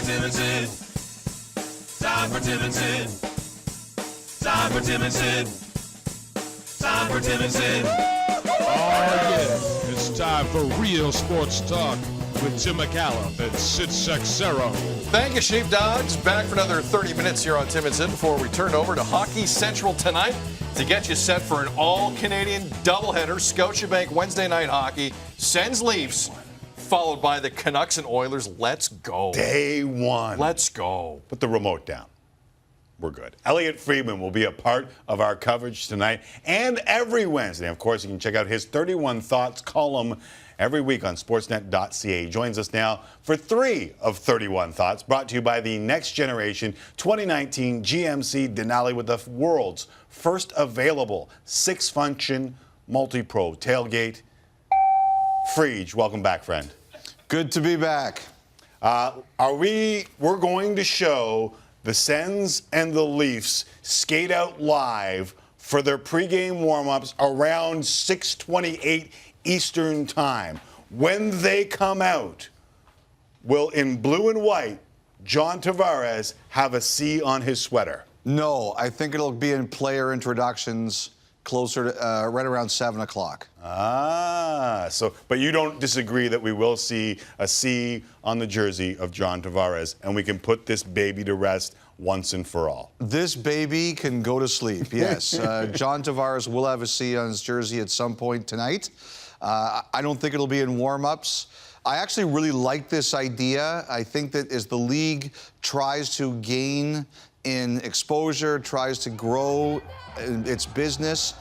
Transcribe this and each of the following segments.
Tim and Sid. Time for Tim and Sid. Time for Tim and Sid. Time for Tim and Sid. Oh, yeah. It's time for real sports talk with Tim McCallum and Sid Sexero. Thank you, Sheepdogs. Back for another 30 minutes here on Tim and Sid before we turn over to Hockey Central tonight to get you set for an all-Canadian doubleheader. Scotiabank Wednesday night hockey, Sens Leafs, followed by the Canucks and Oilers. Let's go. Day one. Let's go. Put the remote down. We're good. Elliotte Friedman will be a part of our coverage tonight and every Wednesday. Of course, you can check out his 31 Thoughts column every week on sportsnet.ca. He joins us now for 3 of 31 Thoughts, brought to you by the Next Generation 2019 GMC Denali with the world's first available 6-function multi-pro tailgate. Friedge, welcome back, friend. Good to be back. We're going to show the Sens and the Leafs skate out live for their pregame warm-ups around 6:28 Eastern Time. When they come out, will, in blue and white, John Tavares have a C on his sweater? No, I think it'll be in player introductions closer to right around 7 o'clock. But you don't disagree that we will see a C on the jersey of John Tavares, and we can put this baby to rest once and for all. This baby can go to sleep, yes. John Tavares will have a C on his jersey at some point tonight. I don't think it'll be in warm-ups. I actually really like this idea. I think that as the league tries to gain in exposure, tries to grow its business,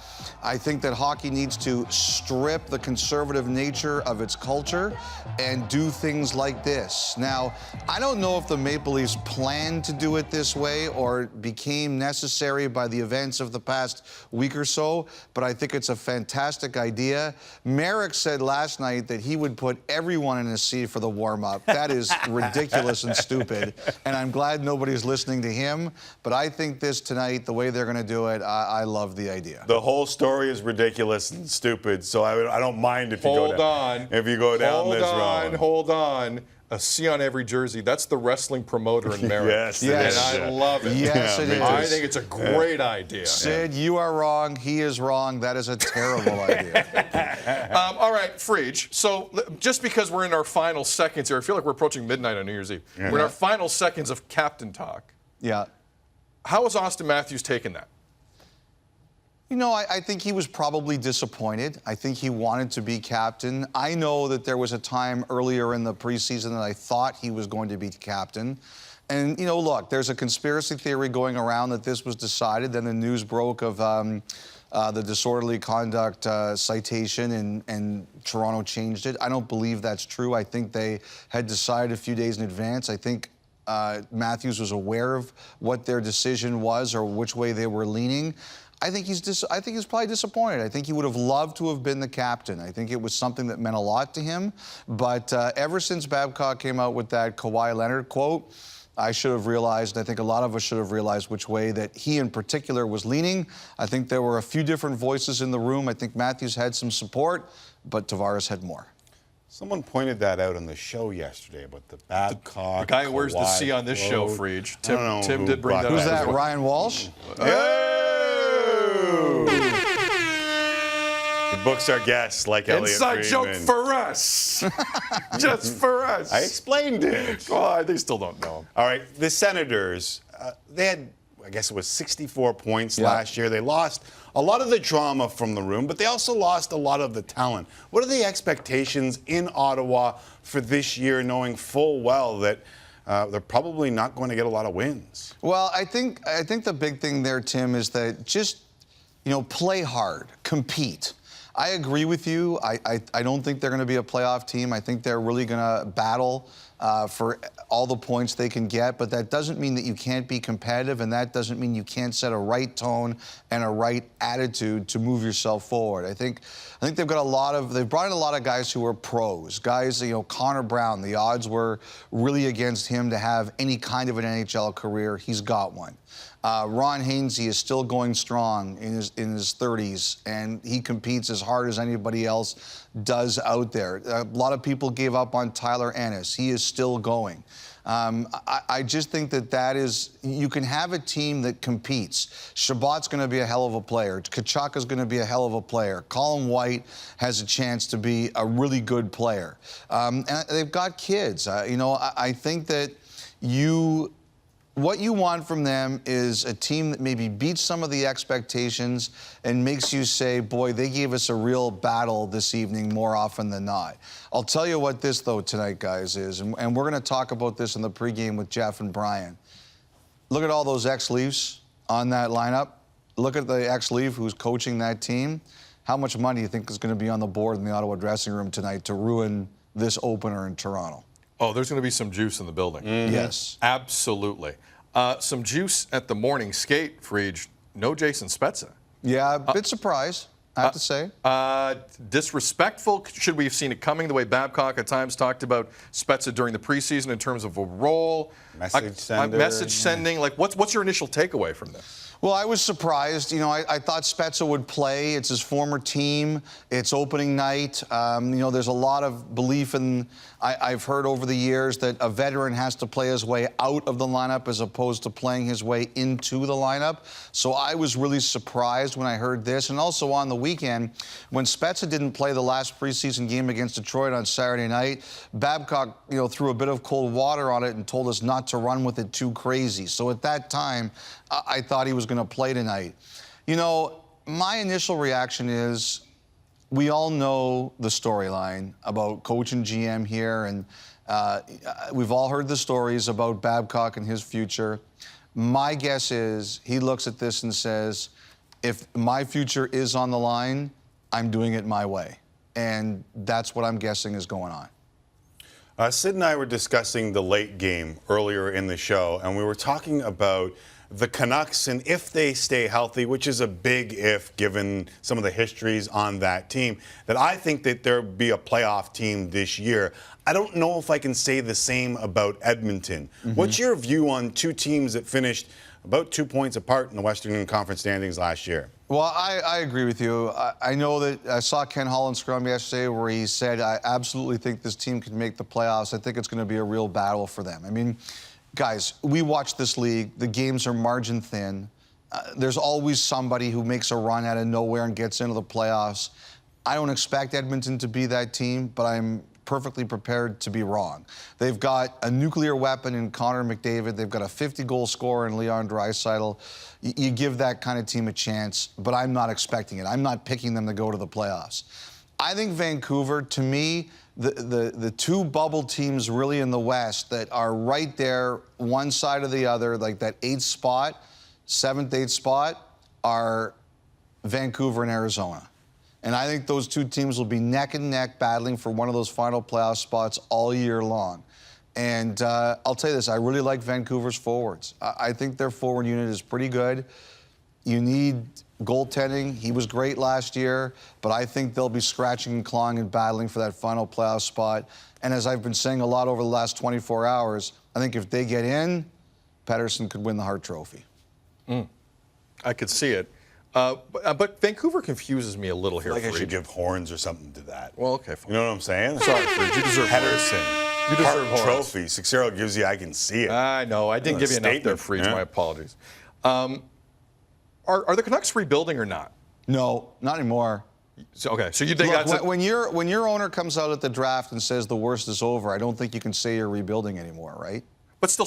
I think that hockey needs to strip the conservative nature of its culture and do things like this. Now, I don't know if the Maple Leafs planned to do it this way or became necessary by the events of the past week or so, but I think it's a fantastic idea. Merrick said last night that he would put everyone in a C for the warm-up. That is ridiculous and stupid, and I'm glad nobody's listening to him, but I think this tonight, the way they're going to do it, I love the idea. The whole story is ridiculous and stupid, so I don't mind if you go down this road. Hold on. A C on every jersey. That's the wrestling promoter in Merrick. Yes, and I love it. Yes, it is. I think it's a great idea. Sid, you are wrong. He is wrong. That is a terrible idea. All right, Friedge. So just because we're in our final seconds here, I feel like we're approaching midnight on New Year's Eve. Yeah. We're in our final seconds of captain talk. Yeah. How has Auston Matthews taken that? You know, I think he was probably disappointed. I think he wanted to be captain. I know that there was a time earlier in the preseason that I thought he was going to be captain. And, you know, look, there's a conspiracy theory going around that this was decided. Then the news broke of the disorderly conduct citation, and Toronto changed it. I don't believe that's true. I think they had decided a few days in advance. I think Matthews was aware of what their decision was or which way they were leaning. I think he's probably disappointed. I think he would have loved to have been the captain. I think it was something that meant a lot to him. But ever since Babcock came out with that Kawhi Leonard quote, I should have realized, I think a lot of us should have realized which way that he in particular was leaning. I think there were a few different voices in the room. I think Matthews had some support, but Tavares had more. Someone pointed that out on the show yesterday about the Babcock. The guy who wears the C on this show, Friedge. Tim did bring that up. Who's that, Ryan Walsh? He books our guests like Elliotte Friedman. Inside joke for us. Just for us. I explained it. Oh, they still don't know. All right, the Senators, they had, I guess it was 64 points last year. They lost a lot of the drama from the room, but they also lost a lot of the talent. What are the expectations in Ottawa for this year, knowing full well that they're probably not going to get a lot of wins? Well, I think the big thing there, Tim, is that just, play hard, compete. I agree with you. I don't think they're going to be a playoff team. I think they're really going to battle for all the points they can get, but that doesn't mean that you can't be competitive, and that doesn't mean you can't set a right tone and a right attitude to move yourself forward. I think they've brought in a lot of guys who are pros. Guys, Connor Brown, the odds were really against him to have any kind of an NHL career. He's got one. Ron Hainsey is still going strong in his 30s, and he competes as hard as anybody else does out there. A lot of people gave up on Tyler Ennis. He is still going. I just think that is, you can have a team that competes. Shabbat's going to be a hell of a player. Kachaka's going to be a hell of a player. Colin White has a chance to be a really good player. And they've got kids. I think that what you want from them is a team that maybe beats some of the expectations and makes you say, boy, they gave us a real battle this evening more often than not. I'll tell you what this, though, tonight, guys, is, and we're going to talk about this in the pregame with Jeff and Brian. Look at all those ex-Leafs on that lineup. Look at the ex-Leaf who's coaching that team. How much money do you think is going to be on the board in the Ottawa dressing room tonight to ruin this opener in Toronto? Oh, there's going to be some juice in the building. Yes. Absolutely. Some juice at the morning skate, Friedge. No Jason Spezza. Yeah, a bit surprised, I have to say. Disrespectful. Should we have seen it coming the way Babcock at times talked about Spezza during the preseason in terms of a role? Message sending. Like, what's your initial takeaway from this? Well, I was surprised. I thought Spezza would play. It's his former team. It's opening night. There's a lot of belief in, I've heard over the years, that a veteran has to play his way out of the lineup as opposed to playing his way into the lineup. So I was really surprised when I heard this. And also on the weekend, when Spezza didn't play the last preseason game against Detroit on Saturday night, Babcock, threw a bit of cold water on it and told us not to run with it too crazy. So at that time, I thought he was going to play tonight. My initial reaction is, we all know the storyline about coach and GM here, and we've all heard the stories about Babcock and his future. My guess is he looks at this and says, if my future is on the line, I'm doing it my way. And that's what I'm guessing is going on. Sid and I were discussing the late game earlier in the show, and we were talking about the Canucks and if they stay healthy, which is a big if given some of the histories on that team, that I think that there'll be a playoff team this year. I don't know if I can say the same about Edmonton. What's your view on two teams that finished about 2 points apart in the Western Conference standings last year? Well, I agree with you. I know that I saw Ken Holland's scrum yesterday where he said, I absolutely think this team can make the playoffs. I think it's going to be a real battle for them. I mean, guys, we watch this league. The games are margin thin. There's always somebody who makes a run out of nowhere and gets into the playoffs. I don't expect Edmonton to be that team, but I'm perfectly prepared to be wrong. They've got a nuclear weapon in Connor McDavid. They've got a 50-goal scorer in Leon Draisaitl. You give that kind of team a chance, but I'm not expecting it. I'm not picking them to go to the playoffs. I think Vancouver, to me, the two bubble teams really in the West that are right there, one side or the other, like that 8th spot, 7th, 8th spot, are Vancouver and Arizona. And I think those two teams will be neck and neck battling for one of those final playoff spots all year long. And I'll tell you this, I really like Vancouver's forwards. I think their forward unit is pretty good. You need goaltending. He was great last year, but I think they'll be scratching and clawing and battling for that final playoff spot. And as I've been saying a lot over the last 24 hours, I think if they get in, Pettersson could win the Hart Trophy. I could see it. But Vancouver confuses me a little here. I should give horns or something to that. Well, okay, fine. You know what I'm saying? Sorry, Friedge. You deserve Pettersson. You deserve Hart horns. Trophy. Sixero gives you, I can see it. I know. I didn't give you enough there, Friedge. My apologies. Are the Canucks rebuilding or not? No, not anymore. So you think Look, that's when your owner comes out at the draft and says the worst is over, I don't think you can say you're rebuilding anymore, right? But still,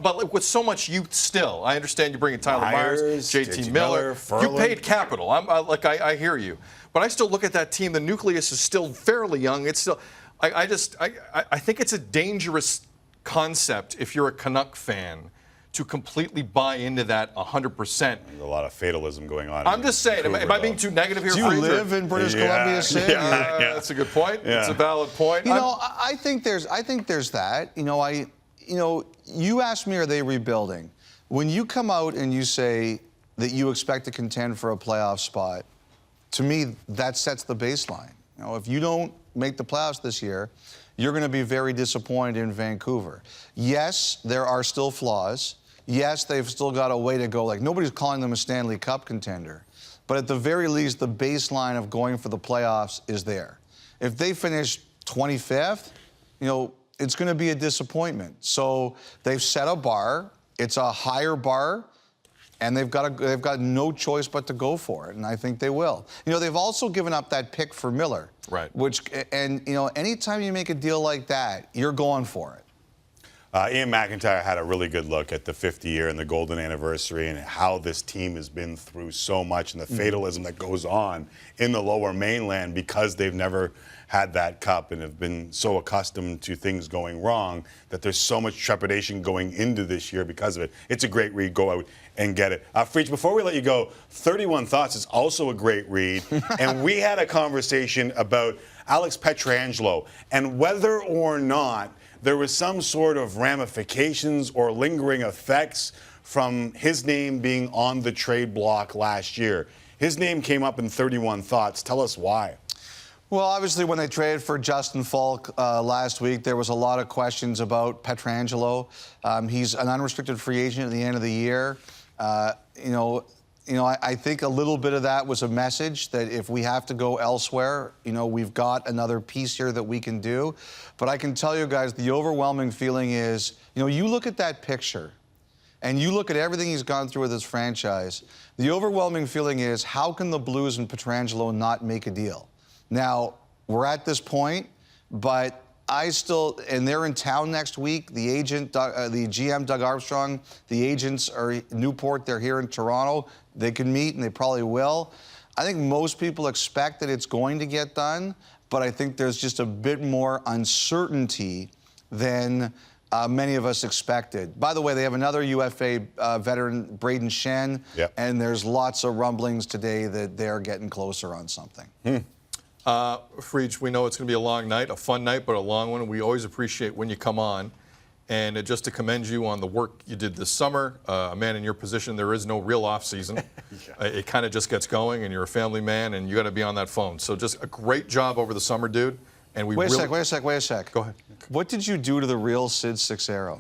but with so much youth still, I understand you bring in Tyler Myers, JT Miller. You paid capital. I hear you. But I still look at that team. The nucleus is still fairly young. It's still, I think it's a dangerous concept if you're a Canuck fan to completely buy into that 100%. There's a lot of fatalism going on. I'm just saying, am I being too negative here? Do you live in British Columbia, Sid? Yeah, that's a good point. Yeah. It's a valid point. I think there's that. You asked me, are they rebuilding? When you come out and you say that you expect to contend for a playoff spot, to me, that sets the baseline. If you don't make the playoffs this year, you're going to be very disappointed in Vancouver. Yes, there are still flaws. Yes, they've still got a way to go. Like, nobody's calling them a Stanley Cup contender. But at the very least, the baseline of going for the playoffs is there. If they finish 25th, it's going to be a disappointment. So they've set a bar. It's a higher bar, and they've got no choice but to go for it, and I think they will. You know, they've also given up that pick for Miller. Right. And you know, anytime you make a deal like that, you're going for it. Ian McIntyre had a really good look at the 50 year and the golden anniversary and how this team has been through so much and the fatalism that goes on in the lower mainland because they've never had that cup and have been so accustomed to things going wrong that there's so much trepidation going into this year because of it. It's a great read. Go out and get it. Freach, before we let you go, 31 Thoughts is also a great read. And we had a conversation about Alex Pietrangelo and whether or not there was some sort of ramifications or lingering effects from his name being on the trade block last year. His name came up in 31 Thoughts. Tell us why. Well, obviously, when they traded for Justin Falk last week, there was a lot of questions about Pietrangelo. He's an unrestricted free agent at the end of the year. I think a little bit of that was a message that if we have to go elsewhere, we've got another piece here that we can do. But I can tell you guys, the overwhelming feeling is, you look at that picture and you look at everything he's gone through with his franchise, the overwhelming feeling is, how can the Blues and Pietrangelo not make a deal? Now, we're at this point, but and they're in town next week. The agent, the GM, Doug Armstrong, the agents are in Newport. They're here in Toronto. They can meet, and they probably will. I think most people expect that it's going to get done, but I think there's just a bit more uncertainty than many of us expected. By the way, they have another UFA veteran, Braden Shen, and there's lots of rumblings today that they're getting closer on something. Friedge, we know it's going to be a long night, a fun night, but a long one. We always appreciate when you come on. And just to commend you on the work you did this summer, a man in your position, there is no real off season. It kind of just gets going, and you're a family man, and you got to be on that phone. So just a great job over the summer, dude. And wait a sec. Go ahead. What did you do to the real Sid Sixero?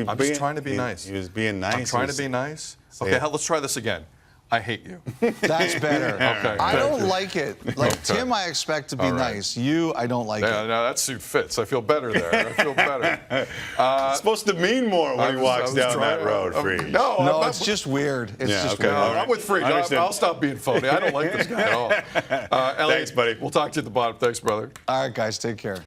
I'm just trying to be nice. He was being nice. I'm trying to be nice. Okay, let's try this again. I hate you. That's better. Okay. I don't like it. Like Tim, I expect to be nice. You, I don't like it. No, that suit fits. I feel better there. I feel better. It's supposed to mean more when he walks down that road, Friedge. No, it's just weird. It's just okay. weird. I'm with Friedge. I'll stop being phony. I don't like this guy at all. Elliotte, Thanks, buddy. We'll talk to you at the bottom. Thanks, brother. All right, guys, take care.